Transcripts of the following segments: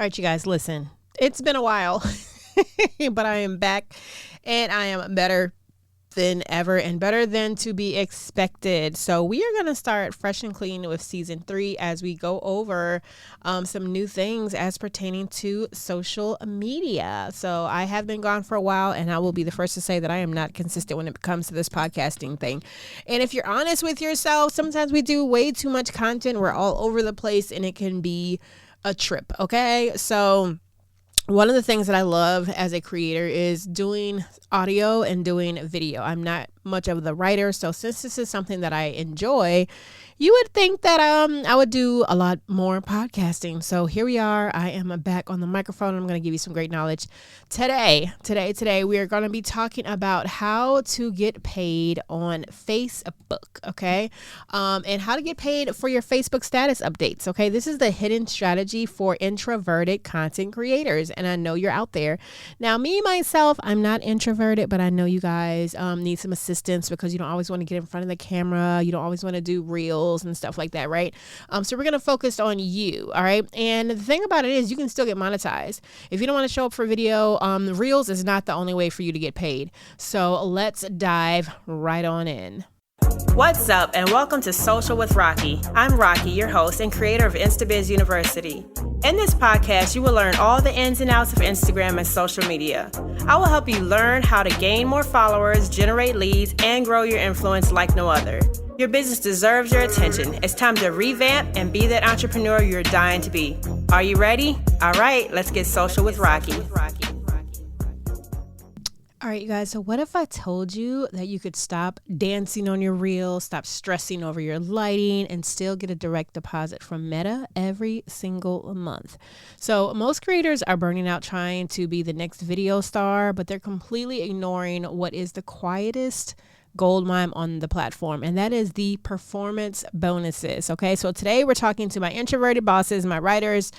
right, you guys, listen. It's been a while, but I am back and I am better than ever and better than to be expected. So we are going to start fresh and clean with season 3 as we go over some new things as pertaining to social media. So I have been gone for a while, and I will be the first to say that I am not consistent when it comes to this podcasting thing. And if you're honest with yourself, sometimes we do way too much content. We're all over the place and it can be a trip. Okay. So one of the things that I love as a creator is doing audio and doing video. I'm not much of the writer, so since this is something that I enjoy, you would think that I would do a lot more podcasting. So here we are. I am back on the microphone. I'm going to give you some great knowledge today. We are going to be talking about how to get paid on Facebook, okay? And how to get paid for your Facebook status updates, okay? This is the hidden strategy for introverted content creators, and I know you're out there. Now, me, myself, I'm not introverted, but I know you guys need some assistance because you don't always want to get in front of the camera. You don't always want to do reels and stuff like that, right? So we're going to focus on you, all right? And the thing about it is you can still get monetized. If you don't want to show up for video, reels is not the only way for you to get paid. So let's dive right on in. What's up, and welcome to Social with Rocki. I'm Rocki, your host and creator of InstaBiz University. In this podcast, you will learn all the ins and outs of Instagram and social media. I will help you learn how to gain more followers, generate leads, and grow your influence like no other. Your business deserves your attention. It's time to revamp and be that entrepreneur you're dying to be. Are you ready? All right, let's get social with Rocki. All right, you guys, so what if I told you that you could stop dancing on your reel, stop stressing over your lighting, and still get a direct deposit from Meta every single month? So most creators are burning out trying to be the next video star, but they're completely ignoring what is the quietest Goldmine on the platform, and that is the performance bonuses. Okay, so today we're talking to my introverted bosses, my writers,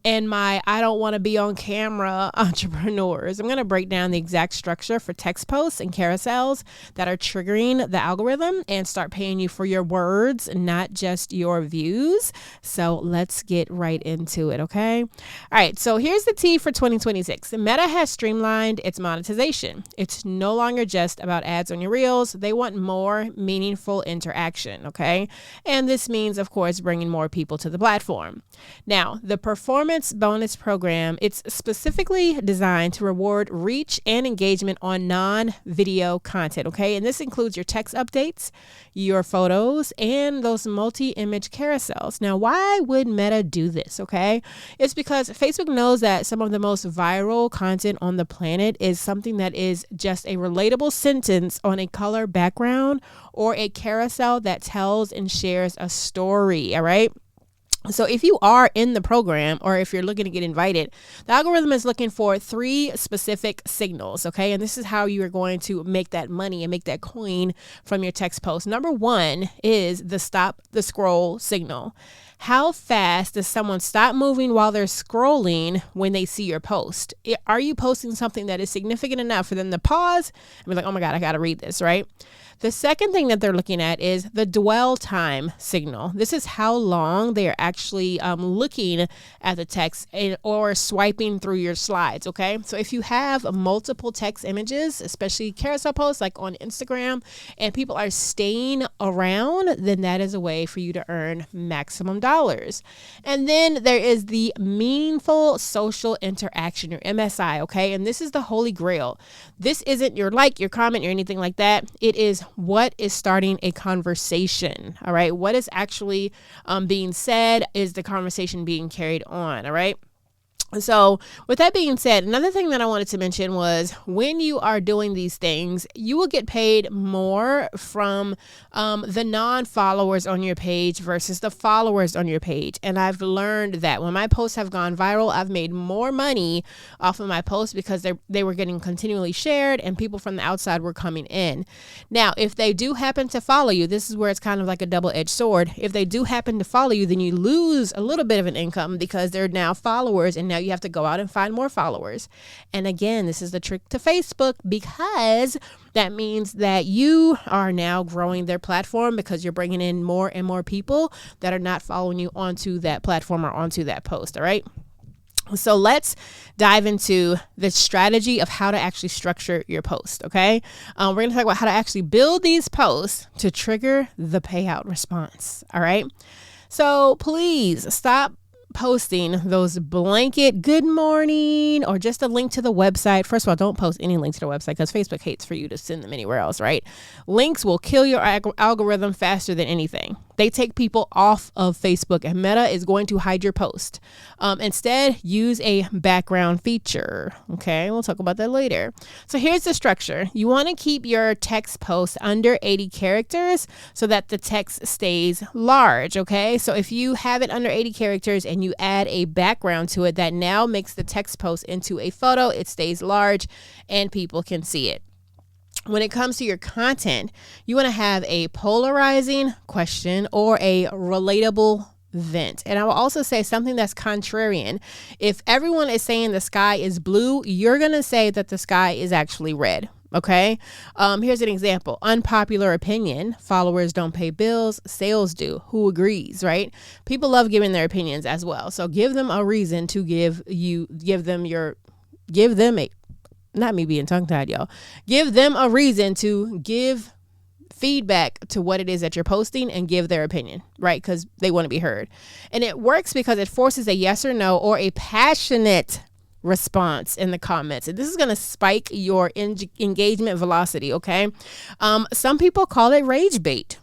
and my I don't want to be on camera entrepreneurs. I'm going to break down the exact structure for text posts and carousels that are triggering the algorithm and start paying you for your words, not just your views. So let's get right into it. Okay. All right. So here's the tea for 2026. Meta has streamlined its monetization. It's no longer just about ads on your reels. They want more meaningful interaction, okay? And this means, of course, bringing more people to the platform. Now, the performance bonus program, it's specifically designed to reward reach and engagement on non-video content, okay? And this includes your text updates, your photos, and those multi-image carousels. Now, why would Meta do this, okay? It's because Facebook knows that some of the most viral content on the planet is something that is just a relatable sentence on a color background or a carousel that tells and shares a story. All right. So if you are in the program or if you're looking to get invited, the algorithm is looking for 3 specific signals. Okay. And this is how you are going to make that money and make that coin from your text post. Number 1 is the stop the scroll signal. How fast does someone stop moving while they're scrolling when they see your post? Are you posting something that is significant enough for them to pause and be like, oh my God, I got to read this, right? The second thing that they're looking at is the dwell time signal. This is how long they are actually looking at the text or swiping through your slides, okay? So if you have multiple text images, especially carousel posts like on Instagram, and people are staying around, then that is a way for you to earn maximum dollars. And then there is the meaningful social interaction, your MSI, okay? And this is the holy grail. This isn't your like, your comment, or anything like that. It is what is starting a conversation, all right? What is actually being said? Is the conversation being carried on, all right? So with that being said, another thing that I wanted to mention was when you are doing these things, you will get paid more from the non-followers on your page versus the followers on your page. And I've learned that when my posts have gone viral, I've made more money off of my posts because they were getting continually shared and people from the outside were coming in. Now, if they do happen to follow you, this is where it's kind of like a double-edged sword. If they do happen to follow you, then you lose a little bit of an income because they're now followers, and now you have to go out and find more followers. And again, this is the trick to Facebook, because that means that you are now growing their platform because you're bringing in more and more people that are not following you onto that platform or onto that post. All right. So let's dive into the strategy of how to actually structure your post. Okay. We're going to talk about how to actually build these posts to trigger the payout response. All right. So please stop posting those blanket good morning or just a link to the website. First of all, don't post any link to the website because Facebook hates for you to send them anywhere else, right? Links will kill your algorithm faster than anything. They take people off of Facebook, and Meta is going to hide your post. Instead, use a background feature. Okay, we'll talk about that later. So here's the structure. You want to keep your text post under 80 characters so that the text stays large. Okay, so if you have it under 80 characters and you add a background to it, that now makes the text post into a photo. It stays large and people can see it. When it comes to your content, you want to have a polarizing question or a relatable vent. And I will also say something that's contrarian. If everyone is saying the sky is blue, you're going to say that the sky is actually red. Okay. Here's an example. Unpopular opinion. Followers don't pay bills. Sales do. Who agrees, right? People love giving their opinions as well. So give them a reason to give them a reason to give feedback to what it is that you're posting and give their opinion, right? Because they want to be heard. And it works because it forces a yes or no or a passionate response in the comments. And this is going to spike your engagement velocity, okay? Some people call it rage bait.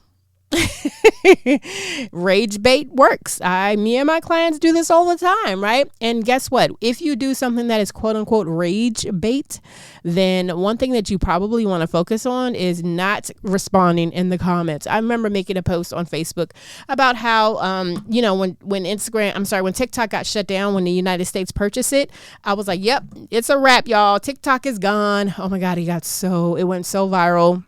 Rage bait works. Me and my clients do this all the time, right? And guess what? If you do something that is quote unquote rage bait, then one thing that you probably want to focus on is not responding in the comments. I remember making a post on Facebook about how, when TikTok got shut down, when the United States purchased it, I was like, yep, it's a wrap, y'all. TikTok is gone. Oh my God, it went so viral.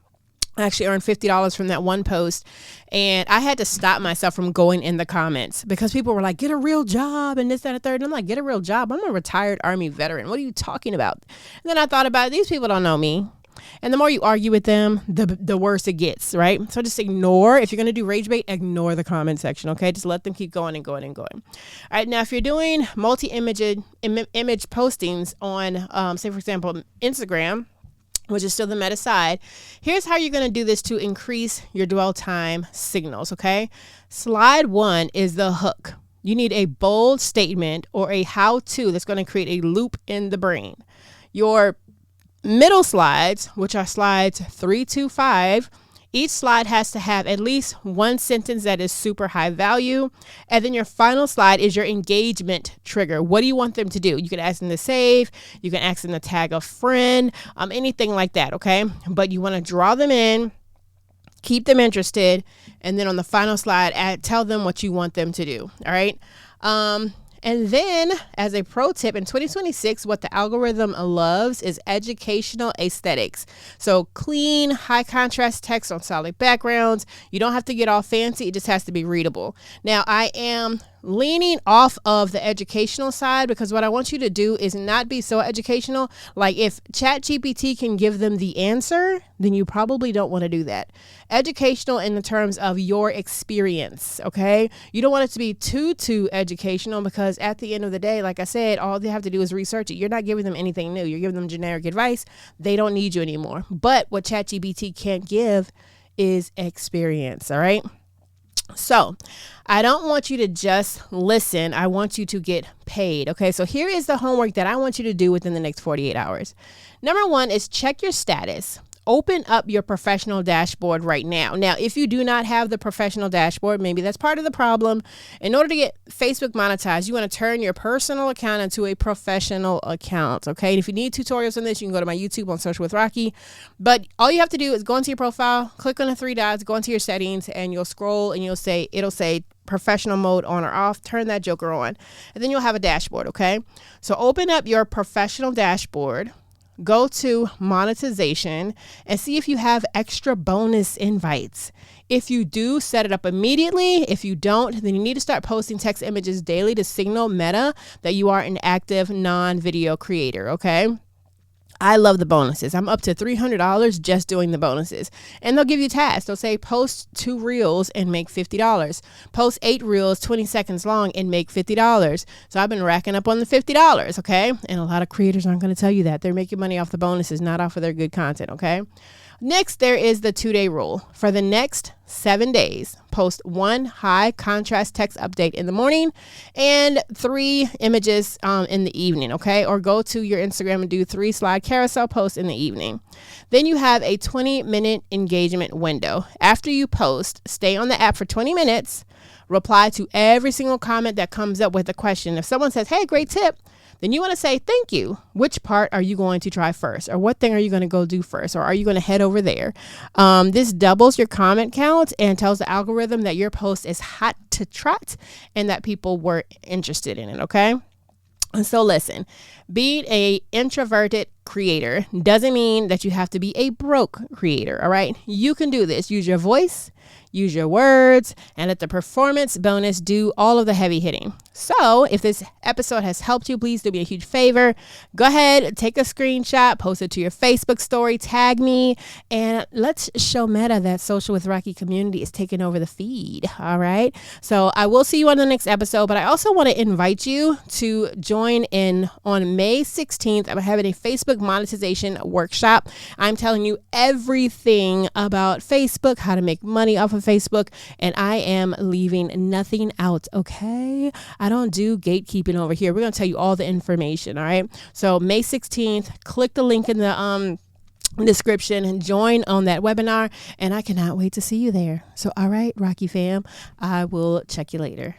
I actually earned $50 from that one post, and I had to stop myself from going in the comments because people were like, get a real job and this, that, and the third. And I'm like, get a real job? I'm a retired Army veteran. What are you talking about? And then I thought about it. These people don't know me. And the more you argue with them, the worse it gets, right? So just ignore. If you're going to do rage bait, ignore the comment section, okay? Just let them keep going and going and going. All right, now if you're doing multi-image postings on, say, for example, Instagram, which is still the meta side, here's how you're going to do this to increase your dwell time signals, okay? Slide 1 is the hook. You need a bold statement or a how-to that's going to create a loop in the brain. Your middle slides, which are slides 3 to 5, each slide has to have at least one sentence that is super high value. And then your final slide is your engagement trigger. What do you want them to do? You can ask them to save. You can ask them to tag a friend, anything like that. Okay. But you want to draw them in, keep them interested. And then on the final slide, tell them what you want them to do. All right. And then as a pro tip in 2026, what the algorithm loves is educational aesthetics. So clean, high contrast text on solid backgrounds. You don't have to get all fancy. It just has to be readable. Now I am leaning off of the educational side because what I want you to do is not be so educational. Like if ChatGPT can give them the answer, then you probably don't want to do that. Educational in the terms of your experience, okay? You don't want it to be too educational because at the end of the day, like I said, all they have to do is research it. You're not giving them anything new. You're giving them generic advice. They don't need you anymore. But what ChatGPT can't give is experience, all right? So I don't want you to just listen. I want you to get paid. Okay, so here is the homework that I want you to do within the next 48 hours. Number 1 is check your status. Open up your professional dashboard right now. Now, if you do not have the professional dashboard, maybe that's part of the problem. In order to get Facebook monetized, you want to turn your personal account into a professional account. Okay. And if you need tutorials on this, you can go to my YouTube on Social with Rocki. But all you have to do is go into your profile, click on the 3 dots, go into your settings, and you'll scroll and it'll say professional mode on or off. Turn that joker on, and then you'll have a dashboard. Okay. So open up your professional dashboard. Go to monetization and see if you have extra bonus invites. If you do, set it up immediately. If you don't, then you need to start posting text images daily to signal Meta that you are an active non-video creator, okay? I love the bonuses. I'm up to $300 just doing the bonuses. And they'll give you tasks. They'll say post 2 reels and make $50. Post 8 reels 20 seconds long and make $50. So I've been racking up on the $50, okay? And a lot of creators aren't going to tell you that. They're making money off the bonuses, not off of their good content, okay? Next, there is the 2-day rule. For the next 7 days, post 1 high contrast text update in the morning and 3 images in the evening, okay? Or go to your Instagram and do 3 slide carousel posts in the evening. Then you have a 20-minute engagement window. After you post, stay on the app for 20 minutes, reply to every single comment that comes up with a question. If someone says, hey, great tip, then you want to say, thank you. Which part are you going to try first? Or what thing are you going to go do first? Or are you going to head over there? This doubles your comment count and tells the algorithm that your post is hot to trot and that people were interested in it, okay? And so listen, being a introverted creator doesn't mean that you have to be a broke creator, all right? You can do this. Use your voice, use your words, and let the performance bonus do all of the heavy hitting. So if this episode has helped you, please do me a huge favor. Go ahead, take a screenshot, post it to your Facebook story, tag me, and let's show Meta that Social with Rocki community is taking over the feed. All right. So I will see you on the next episode, but I also want to invite you to join in on May 16th. I'm having a Facebook monetization workshop. I'm telling you everything about Facebook, how to make money off of Facebook, and I am leaving nothing out. Okay. I don't do gatekeeping over here. We're going to tell you all the information. All right. So May 16th, click the link in the description and join on that webinar. And I cannot wait to see you there. So, all right, Rocki fam, I will check you later.